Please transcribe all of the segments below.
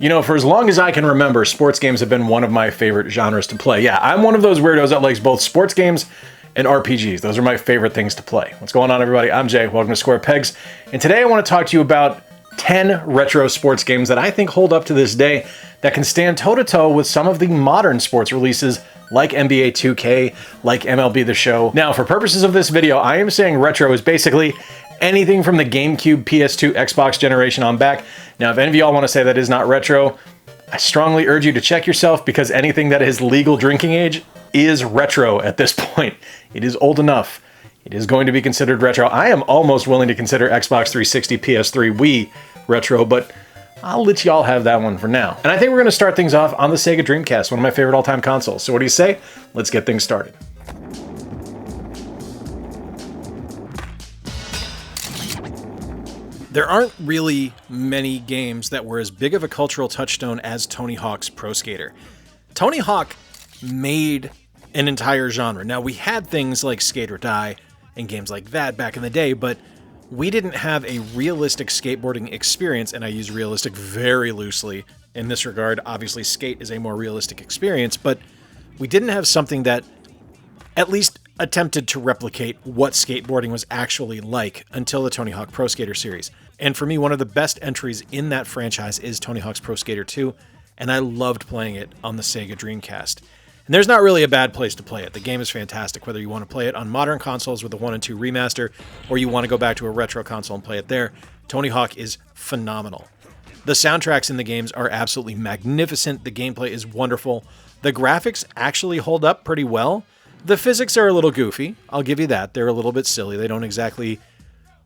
You know, for as long as I can remember, sports games have been one of my favorite genres to play. Yeah, I'm one of those weirdos that likes both sports games and RPGs. Those are my favorite things to play. What's going on, everybody? I'm Jay. Welcome to Square Pegs. And today I want to talk to you about 10 retro sports games that I think hold up to this day that can stand toe-to-toe with some of the modern sports releases like NBA 2K, like MLB the Show. Now, for purposes of this video, I am saying retro is basically anything from the GameCube, PS2, Xbox generation on back. Now, if any of y'all want to say that is not retro, I strongly urge you to check yourself, because anything that is legal drinking age is retro at this point. It is old enough. It is going to be considered retro. I am almost willing to consider Xbox 360, PS3, Wii retro, but I'll let y'all have that one for now. And I think we're going to start things off on the Sega Dreamcast, one of my favorite all-time consoles. So what do you say? Let's get things started. There aren't really many games that were as big of a cultural touchstone as Tony Hawk's Pro Skater. Tony Hawk made an entire genre. Now, we had things like Skate or Die and games like that back in the day, but we didn't have a realistic skateboarding experience, and I use realistic very loosely in this regard. Obviously, Skate is a more realistic experience, but we didn't have something that at least attempted to replicate what skateboarding was actually like until the Tony Hawk Pro Skater series. And for me, one of the best entries in that franchise is Tony Hawk's Pro Skater 2, and I loved playing it on the Sega Dreamcast. And there's not really a bad place to play it. The game is fantastic, whether you want to play it on modern consoles with the 1 and 2 remaster, or you want to go back to a retro console and play it there. Tony Hawk is phenomenal. The soundtracks in the games are absolutely magnificent. The gameplay is wonderful. The graphics actually hold up pretty well. The physics are a little goofy, I'll give you that. They're a little bit silly. They don't exactly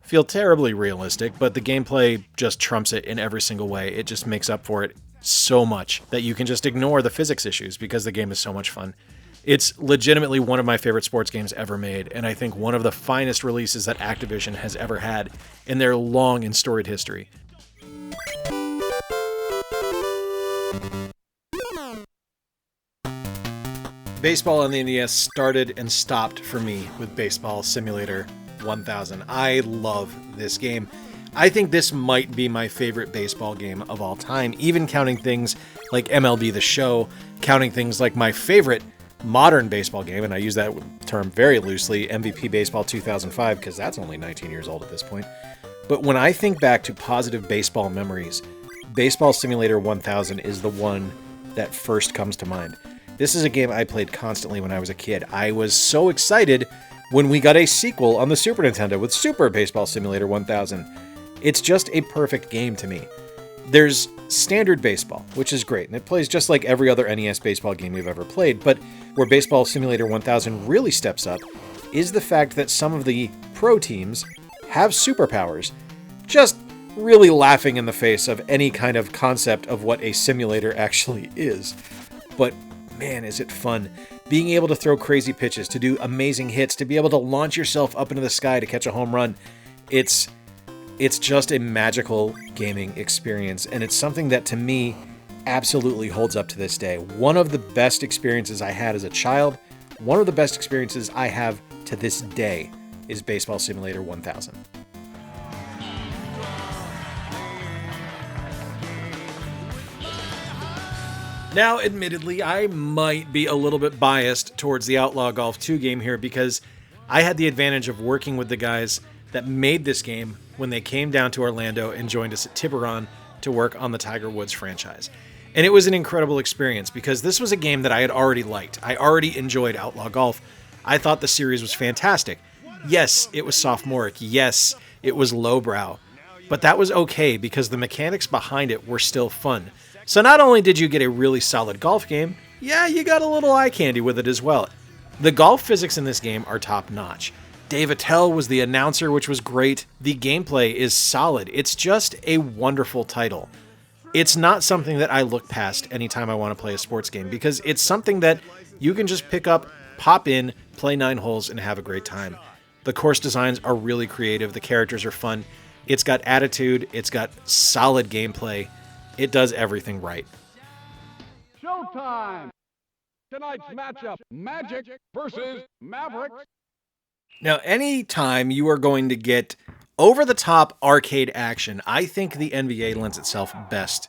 feel terribly realistic, but the gameplay just trumps it in every single way. It just makes up for it so much that you can just ignore the physics issues because the game is so much fun. It's legitimately one of my favorite sports games ever made, and I think one of the finest releases that Activision has ever had in their long and storied history. Baseball on the NES started and stopped for me with Baseball Simulator 1000. I love this game. I think this might be my favorite baseball game of all time, even counting things like MLB the Show, counting things like my favorite modern baseball game, and I use that term very loosely, MVP Baseball 2005, because that's only 19 years old at this point. But when I think back to positive baseball memories, Baseball Simulator 1000 is the one that first comes to mind. This is a game I played constantly when I was a kid. I was so excited when we got a sequel on the Super Nintendo with Super Baseball Simulator 1000. It's just a perfect game to me. There's standard baseball, which is great, and it plays just like every other NES baseball game we've ever played, but where Baseball Simulator 1000 really steps up is the fact that some of the pro teams have superpowers, just really laughing in the face of any kind of concept of what a simulator actually is. But man, is it fun. Being able to throw crazy pitches, to do amazing hits, to be able to launch yourself up into the sky to catch a home run. It's just a magical gaming experience, and it's something that to me absolutely holds up to this day. One of the best experiences I had as a child, one of the best experiences I have to this day is Baseball Simulator 1000. Now, admittedly, I might be a little bit biased towards the Outlaw Golf 2 game here because I had the advantage of working with the guys that made this game when they came down to Orlando and joined us at Tiburon to work on the Tiger Woods franchise. And it was an incredible experience because this was a game that I had already liked. I already enjoyed Outlaw Golf. I thought the series was fantastic. Yes, it was sophomoric. Yes, it was lowbrow. But that was okay because the mechanics behind it were still fun. So not only did you get a really solid golf game, yeah, you got a little eye candy with it as well. The golf physics in this game are top-notch. Dave Attell was the announcer, which was great. The gameplay is solid. It's just a wonderful title. It's not something that I look past anytime I want to play a sports game because it's something that you can just pick up, pop in, play 9 holes, and have a great time. The course designs are really creative. The characters are fun. It's got attitude. It's got solid gameplay. It does everything right. Showtime! Tonight's matchup, Magic versus Mavericks. Now, anytime you are going to get over-the-top arcade action, I think the NBA lends itself best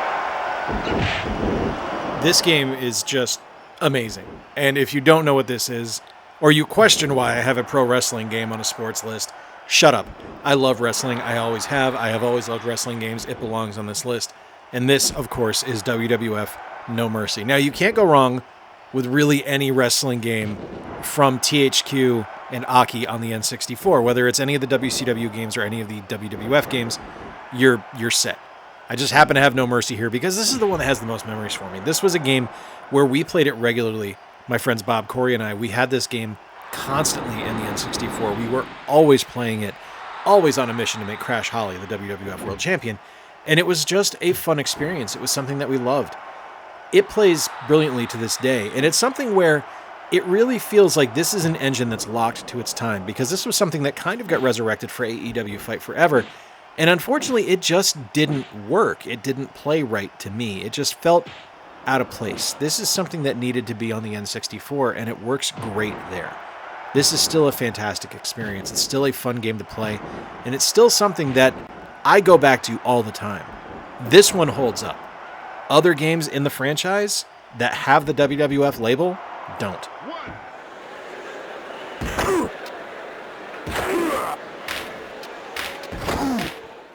This game is just amazing. And if you don't know what this is, or you question why I have a pro wrestling game on a sports list, shut up. I love wrestling. I always have. I have always loved wrestling games. It belongs on this list. And this, of course, is WWF No Mercy. Now, you can't go wrong with really any wrestling game from THQ and Aki on the N64. Whether it's any of the WCW games or any of the WWF games, you're set. I just happen to have No Mercy here because this is the one that has the most memories for me. This was a game where we played it regularly. My friends Bob, Corey, and I, we had this game constantly in the N64. We were always playing it, always on a mission to make Crash Holly the WWF World Champion. And it was just a fun experience. It was something that we loved. It plays brilliantly to this day, and it's something where it really feels like this is an engine that's locked to its time, because this was something that kind of got resurrected for AEW Fight Forever, and unfortunately it just didn't work. It didn't play right to me. It just felt out of place. This is something that needed to be on the N64, and it works great there. This is still a fantastic experience. It's still a fun game to play, and it's still something that I go back to all the time. This one holds up. Other games in the franchise that have the WWF label don't.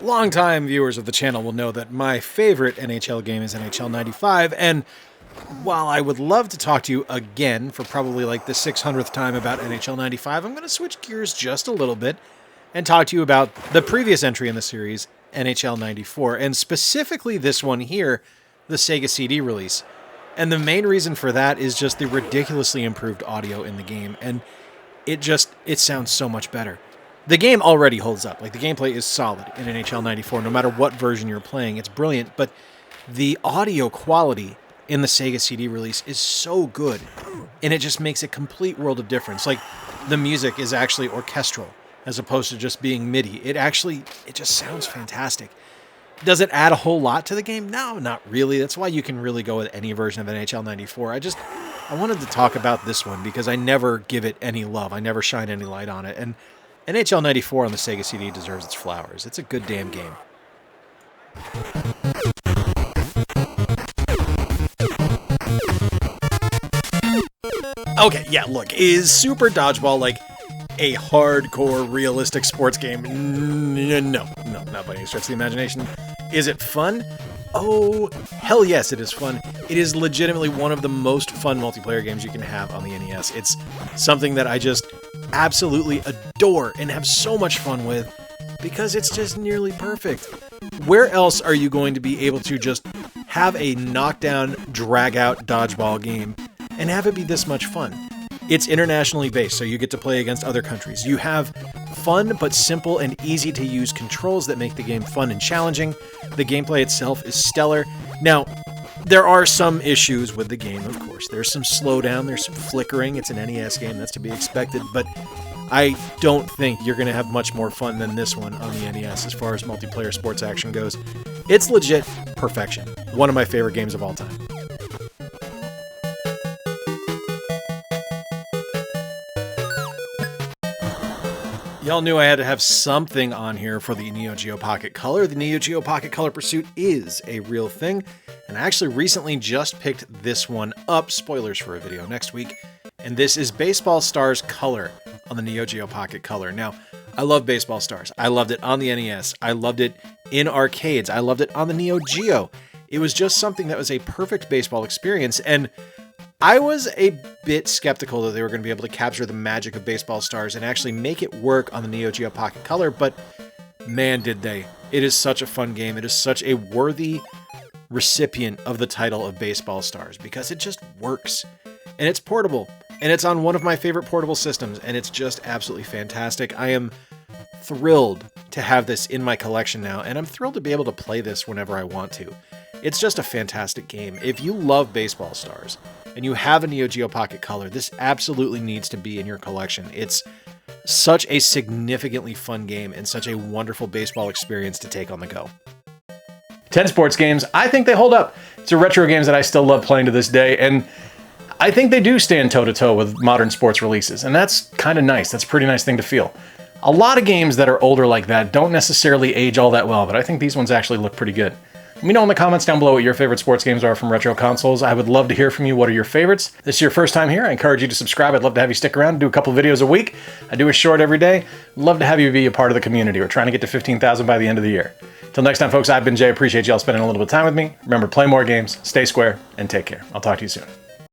Longtime viewers of the channel will know that my favorite NHL game is NHL 95, and while I would love to talk to you again for probably like the 600th time about NHL 95, I'm going to switch gears just a little bit and talk to you about the previous entry in the series, NHL 94, and specifically this one here, the Sega CD release. And the main reason for that is just the ridiculously improved audio in the game, and it sounds so much better. The game already holds up. Like, the gameplay is solid in NHL 94, no matter what version you're playing. It's brilliant, but the audio quality in the Sega CD release is so good, and it just makes a complete world of difference. Like, the music is actually orchestral, as opposed to just being MIDI. It just sounds fantastic. Does it add a whole lot to the game? No, not really. That's why you can really go with any version of NHL 94. I wanted to talk about this one because I never give it any love. I never shine any light on it. And NHL 94 on the Sega CD deserves its flowers. It's a good damn game. Okay, yeah, look, is Super Dodgeball like a hardcore, realistic sports game? No, not by any stretch of the imagination. Is it fun? Oh, hell yes, it is fun. It is legitimately one of the most fun multiplayer games you can have on the NES. It's something that I just absolutely adore and have so much fun with because it's just nearly perfect. Where else are you going to be able to just have a knockdown, drag-out dodgeball game and have it be this much fun? It's internationally based, so you get to play against other countries. You have fun but simple and easy to use controls that make the game fun and challenging. The gameplay itself is stellar. Now, there are some issues with the game, of course. There's some slowdown, there's some flickering. It's an NES game, that's to be expected, but I don't think you're going to have much more fun than this one on the NES as far as multiplayer sports action goes. It's legit perfection. One of my favorite games of all time. Y'all knew I had to have something on here for the Neo Geo Pocket Color. The Neo Geo Pocket Color Pursuit is a real thing, and I actually recently just picked this one up. Spoilers for a video next week. And this is Baseball Stars Color on the Neo Geo Pocket Color. Now, I love Baseball Stars. I loved it on the NES. I loved it in arcades. I loved it on the Neo Geo. It was just something that was a perfect baseball experience, and I was a bit skeptical that they were going to be able to capture the magic of Baseball Stars and actually make it work on the Neo Geo Pocket Color, but man, did they. It is such a fun game. It is such a worthy recipient of the title of Baseball Stars because it just works. And it's portable. And it's on one of my favorite portable systems, and it's just absolutely fantastic. I am thrilled to have this in my collection now, and I'm thrilled to be able to play this whenever I want to. It's just a fantastic game. If you love Baseball Stars, and you have a Neo Geo Pocket Color, this absolutely needs to be in your collection. It's such a significantly fun game and such a wonderful baseball experience to take on the go. 10 sports games, I think they hold up. It's a retro games that I still love playing to this day, and I think they do stand toe-to-toe with modern sports releases, and that's kind of nice. That's a pretty nice thing to feel. A lot of games that are older like that don't necessarily age all that well, but I think these ones actually look pretty good. Let me know in the comments down below what your favorite sports games are from retro consoles. I would love to hear from you. What are your favorites? If this is your first time here, I encourage you to subscribe. I'd love to have you stick around and do a couple videos a week. I do a short every day. Love to have you be a part of the community. We're trying to get to 15,000 by the end of the year. Till next time, folks, I've been Jay. Appreciate y'all spending a little bit of time with me. Remember, play more games, stay square, and take care. I'll talk to you soon.